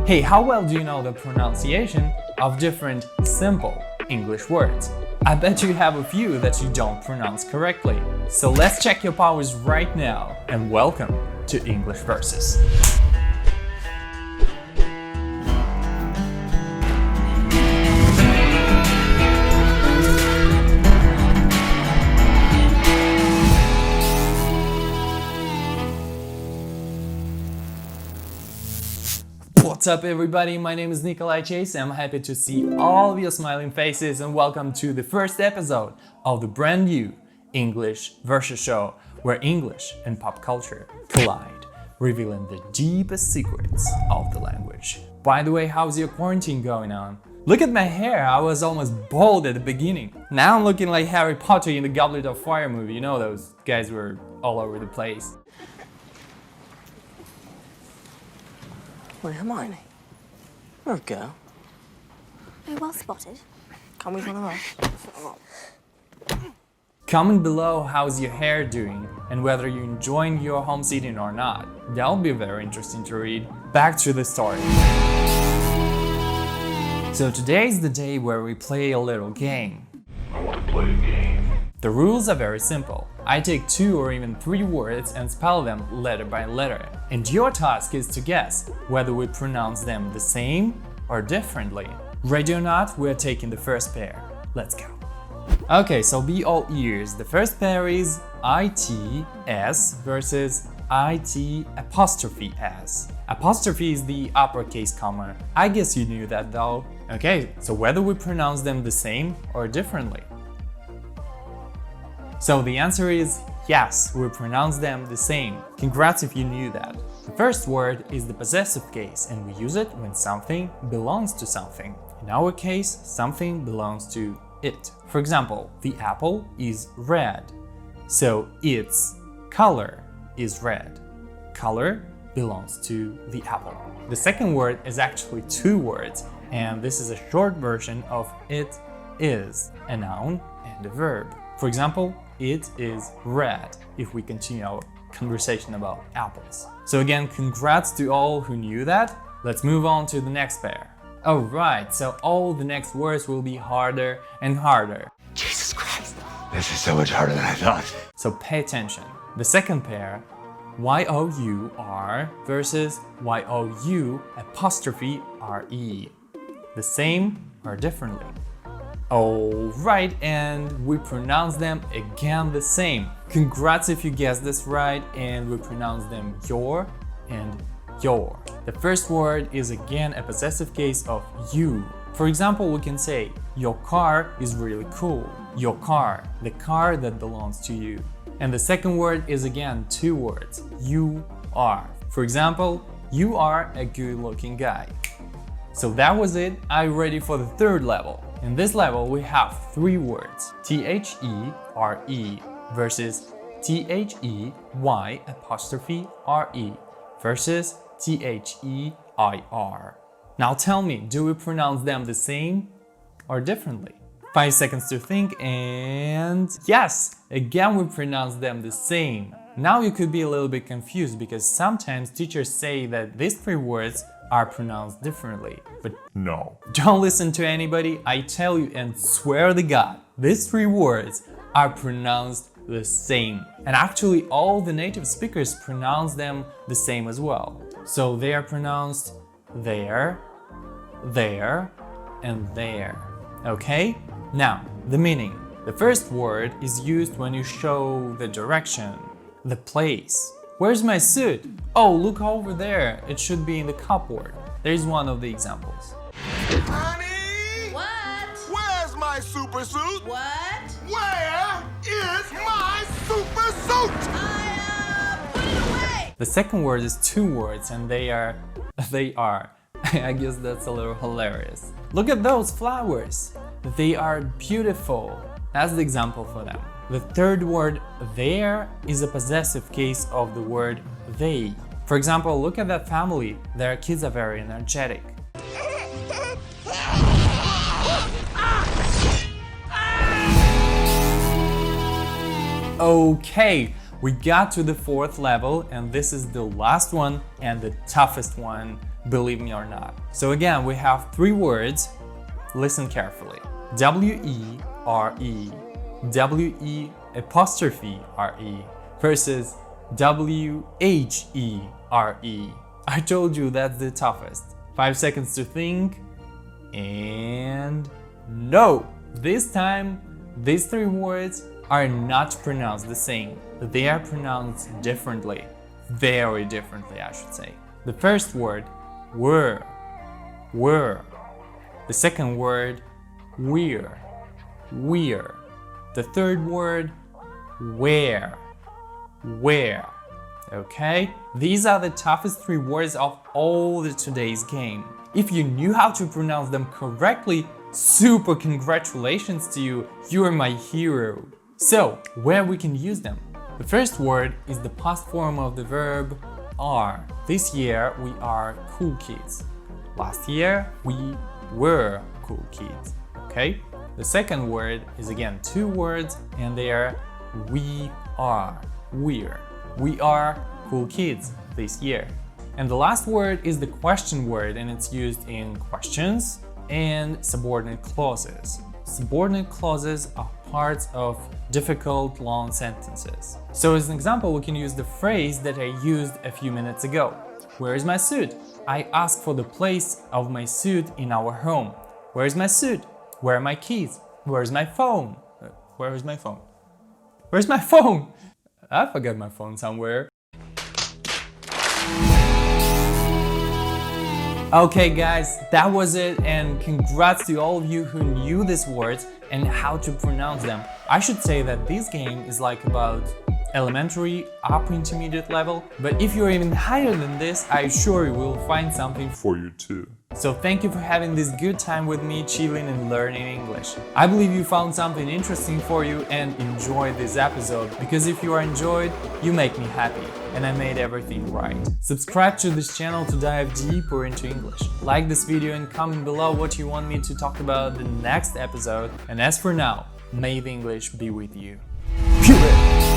Hey, how well do you know the pronunciation of different simple English words? I bet you have a few that you don't pronounce correctly. So let's check your powers right now and welcome to English Versus. What's up everybody, my name is Nikolai Chase and I'm happy to see all of your smiling faces and welcome to the first episode of the brand new English Versus show where English and pop culture collide, revealing the deepest secrets of the language. By the way, how's your quarantine going on? Look at my hair, I was almost bald at the beginning. Now I'm looking like Harry Potter in the Goblet of Fire movie, you know those guys were all over the place. Wait, Hermione? You're a girl. Oh, well spotted. Can't we run away? Comment below how's your hair doing and whether you're enjoying your home sitting or not. That'll be very interesting to read. Back to the story. So today's the day where we play a little game. I want to play a game. The rules are very simple. I take 2 or even 3 words and spell them letter by letter. And your task is to guess whether we pronounce them the same or differently. Ready or not, we're taking the first pair. Let's go. Okay, so be all ears. The first pair is ITS versus IT apostrophe S. Apostrophe is the uppercase comma. I guess you knew that though. Okay, so whether we pronounce them the same or differently. So the answer is yes, we pronounce them the same. Congrats if you knew that. The first word is the possessive case and we use it when something belongs to something. In our case, something belongs to it. For example, the apple is red, so its color is red. Color belongs to the apple. The second word is actually 2 words and this is a short version of it is, a noun and a verb. For example, it is red if we continue our conversation about apples. So again, congrats to all who knew that. Let's move on to the next pair. Alright, so all the next words will be harder and harder. Jesus Christ. This is so much harder than I thought. So pay attention. The second pair, Y-O-U-R versus Y-O-U apostrophe R-E. The same or differently? Alright, and we pronounce them again the same. Congrats if you guessed this right, and we pronounce them your and your. The first word is again a possessive case of you. For example, we can say, your car is really cool. Your car, the car that belongs to you. And the second word is again 2 words, you are. For example, you are a good-looking guy. So that was it. Are you ready for the third level? In this level, we have 3 words, T-H-E-R-E versus T-H-E-Y apostrophe R-E versus T-H-E-I-R. Now tell me, do we pronounce them the same or differently? 5 seconds to think and yes, again we pronounce them the same. Now you could be a little bit confused because sometimes teachers say that these 3 words are pronounced differently, but No. don't listen to anybody, I tell you and swear to God, these 3 words are pronounced the same. And actually all the native speakers pronounce them the same as well. So they are pronounced there, there, and there. Okay? Now, the meaning. The first word is used when you show the direction, the place. Where's my suit? Oh, look over there. It should be in the cupboard. There's one of the examples. Honey! What? Where's my super suit? What? Where is my super suit? Put it away! The second word is 2 words and they are. I guess that's a little hilarious. Look at those flowers. They are beautiful. That's the example for them. The third word, there, is a possessive case of the word they. For example, look at that family. Their kids are very energetic. Okay, we got to the 4th level and this is the last one and the toughest one believe me or not. So again, we have three words. Listen carefully. W-E-R-E, W-E''re versus W-H-E-R-E. I told you that's the toughest. 5 seconds to think. And no! This time, these three words are not pronounced the same. They are pronounced differently. Very differently, I should say. The first word, were. The second word, we're. The third word, where. Okay? These are the toughest three words of all the today's game. If you knew how to pronounce them correctly, super congratulations to you, you are my hero. So, where we can use them? The first word is the past form of the verb are. This year we are cool kids. Last year we were cool kids. Okay? The second word is again two words and they are we are. We're. We are cool kids this year. And the last word is the question word and it's used in questions and subordinate clauses. Subordinate clauses are parts of difficult long sentences. So as an example, we can use the phrase that I used a few minutes ago. Where is my suit? I asked for the place of my suit in our home. Where is my suit? Where are my keys? Where is my phone? Where is my phone? Where's my phone? I forgot my phone somewhere. Okay guys, that was it and congrats to all of you who knew these words and how to pronounce them. I should say that this game is like about elementary, upper intermediate level, but if you're even higher than this, I assure you we'll find something for you too. So thank you for having this good time with me, chilling and learning English. I believe you found something interesting for you and enjoyed this episode, because if you are enjoyed, you make me happy and I made everything right. Subscribe to this channel to dive deeper into English. Like this video and comment below what you want me to talk about the next episode. And as for now, may the English be with you. Period.